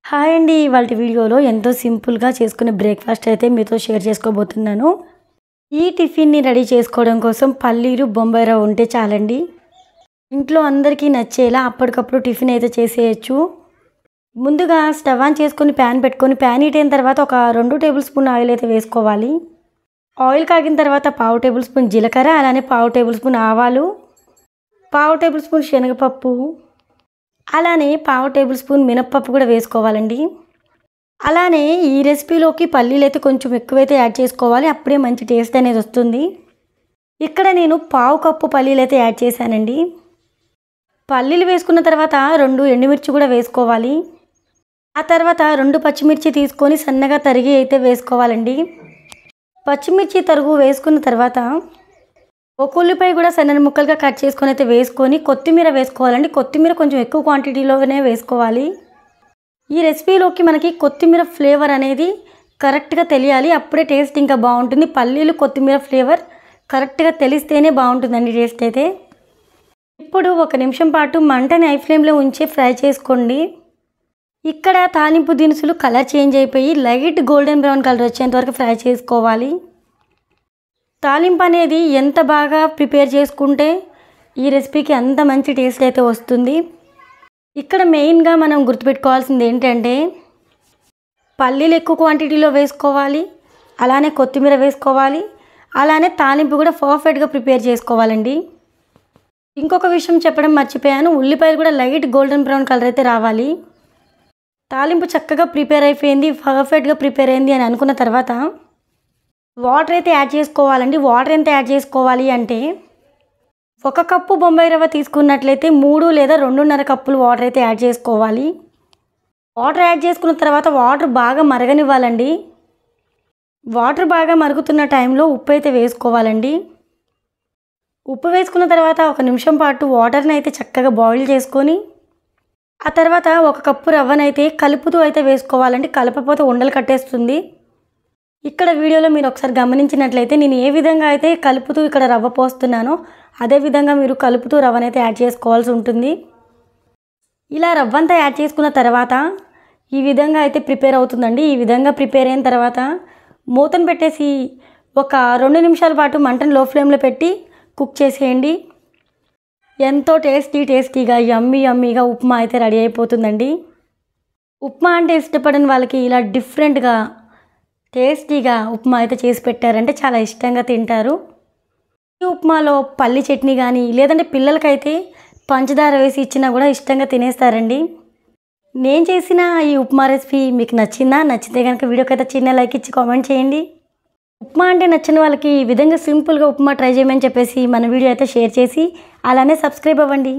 Hi అండి. ఇవాల్టి వీడియోలో ఎంతో సింపుల్‌గా చేసుకునే బ్రేక్‌ఫాస్ట్ అయితే మీతో షేర్ చేసుకోబోతున్నాను. ఈ టిఫిన్‌ని రెడీ చేసుకోవడం కోసం పల్లీలు, బొంబాయి రవ్వ ఉంటే చాలండి. ఇంట్లో అందరికీ నచ్చేలా అప్పటికప్పుడు టిఫిన్ అయితే చేసేయచ్చు. ముందుగా స్టవ్ ఆన్ చేసుకొని ప్యాన్ పెట్టుకొని ప్యాన్ హీట్ అయిన తర్వాత ఒక 2 టేబుల్ స్పూన్ ఆయిల్ అయితే వేసుకోవాలి. ఆయిల్ కాగిన తర్వాత పావు టేబుల్ స్పూన్ జీలకర్ర, అలానే పావు టేబుల్ స్పూన్ ఆవాలు, పావు టేబుల్ స్పూన్ శనగపప్పు, అలానే పావు టేబుల్ స్పూన్ మినప్పప్పు కూడా వేసుకోవాలండి. అలానే ఈ రెసిపీలోకి పల్లీలు అయితే కొంచెం ఎక్కువైతే యాడ్ చేసుకోవాలి. అప్పుడే మంచి టేస్ట్ అనేది వస్తుంది. ఇక్కడ నేను పావు కప్పు పల్లీలు అయితే యాడ్ చేశానండి. పల్లీలు వేసుకున్న తర్వాత 2 ఎండుమిర్చి కూడా వేసుకోవాలి. ఆ తర్వాత 2 పచ్చిమిర్చి తీసుకొని సన్నగా తరిగి అయితే వేసుకోవాలండి. పచ్చిమిర్చి తరుగు వేసుకున్న తర్వాత ఒక ఉల్లిపాయ కూడా సన్నని ముక్కలుగా కట్ చేసుకొని అయితే వేసుకొని కొత్తిమీర వేసుకోవాలండి. కొత్తిమీర కొంచెం ఎక్కువ క్వాంటిటీలోనే వేసుకోవాలి. ఈ రెసిపీలోకి మనకి కొత్తిమీర ఫ్లేవర్ అనేది కరెక్ట్గా తెలియాలి. అప్పుడే టేస్ట్ ఇంకా బాగుంటుంది. పల్లీలు కొత్తిమీర ఫ్లేవర్ కరెక్ట్గా తెలిస్తేనే బాగుంటుందండి టేస్ట్ అయితే. ఇప్పుడు 1 నిమిషం పాటు మంటని హై ఫ్లేమ్లో ఉంచి ఫ్రై చేసుకోండి. ఇక్కడ తాలింపు దినుసులు కలర్ చేంజ్ అయిపోయి లైట్ గోల్డెన్ బ్రౌన్ కలర్ వచ్చేంత వరకు ఫ్రై చేసుకోవాలి. తాలింపు అనేది ఎంత బాగా ప్రిపేర్ చేసుకుంటే ఈ రెసిపీకి అంత మంచి టేస్ట్ అయితే వస్తుంది. ఇక్కడ మెయిన్గా మనం గుర్తుపెట్టుకోవాల్సింది ఏంటంటే పల్లీలు ఎక్కువ క్వాంటిటీలో వేసుకోవాలి, అలానే కొత్తిమీర వేసుకోవాలి, అలానే తాలింపు కూడా పర్ఫెక్ట్గా ప్రిపేర్ చేసుకోవాలండి. ఇంకొక విషయం చెప్పడం మర్చిపోయాను, ఉల్లిపాయలు కూడా లైట్ గోల్డెన్ బ్రౌన్ కలర్ అయితే రావాలి. తాలింపు చక్కగా ప్రిపేర్ అయిపోయింది, పర్ఫెక్ట్గా ప్రిపేర్ అయింది అని అనుకున్న తర్వాత వాటర్ అయితే యాడ్ చేసుకోవాలండి. వాటర్ ఎంత యాడ్ చేసుకోవాలి అంటే 1 కప్పు బొంబాయి రవ్వ తీసుకున్నట్లయితే 3 లేదా 2.5 కప్పులు వాటర్ అయితే యాడ్ చేసుకోవాలి. వాటర్ యాడ్ చేసుకున్న తర్వాత వాటర్ బాగా మరగనివ్వాలండి. వాటర్ బాగా మరుగుతున్న టైంలో ఉప్పు అయితే వేసుకోవాలండి. ఉప్పు వేసుకున్న తర్వాత 1 నిమిషం పాటు వాటర్ని అయితే చక్కగా బాయిల్ చేసుకొని ఆ తర్వాత 1 కప్పు రవ్వనైతే కలుపుతూ అయితే వేసుకోవాలండి. కలపకపోతే ఉండలు కట్టేస్తుంది. ఇక్కడ వీడియోలో మీరు ఒకసారి గమనించినట్లయితే నేను ఏ విధంగా అయితే కలుపుతూ ఇక్కడ రవ్వ పోస్తున్నానో అదే విధంగా మీరు కలుపుతూ రవ్వనైతే యాడ్ చేసుకోవాల్సి ఉంటుంది. ఇలా రవ్వంతా యాడ్ చేసుకున్న తర్వాత ఈ విధంగా అయితే ప్రిపేర్ అవుతుందండి. ఈ విధంగా ప్రిపేర్ అయిన తర్వాత మూతను పెట్టేసి ఒక 2 నిమిషాల పాటు మంటను లో ఫ్లేమ్లో పెట్టి కుక్ చేసేయండి. ఎంతో టేస్టీగా యమ్మీగా ఉప్మా అయితే రెడీ అయిపోతుందండి. ఉప్మా అంటే ఇష్టపడని వాళ్ళకి ఇలా డిఫరెంట్గా టేస్టీగా ఉప్మా అయితే చేసి పెట్టారంటే చాలా ఇష్టంగా తింటారు. ఈ ఉప్మాలో పల్లి చట్నీ కానీ లేదంటే పిల్లలకైతే పంచదార వేసి ఇచ్చినా కూడా ఇష్టంగా తినేస్తారండి. నేను చేసిన ఈ ఉప్మా రెసిపీ మీకు నచ్చిందా? నచ్చితే కనుక వీడియోకి అయితే చిన్న లైక్ ఇచ్చి కామెంట్ చేయండి. ఉప్మా అంటే నచ్చిన వాళ్ళకి ఈ విధంగా సింపుల్గా ఉప్మా ట్రై చేయమని చెప్పేసి మన వీడియో అయితే షేర్ చేసి అలానే సబ్స్క్రైబ్ అవ్వండి.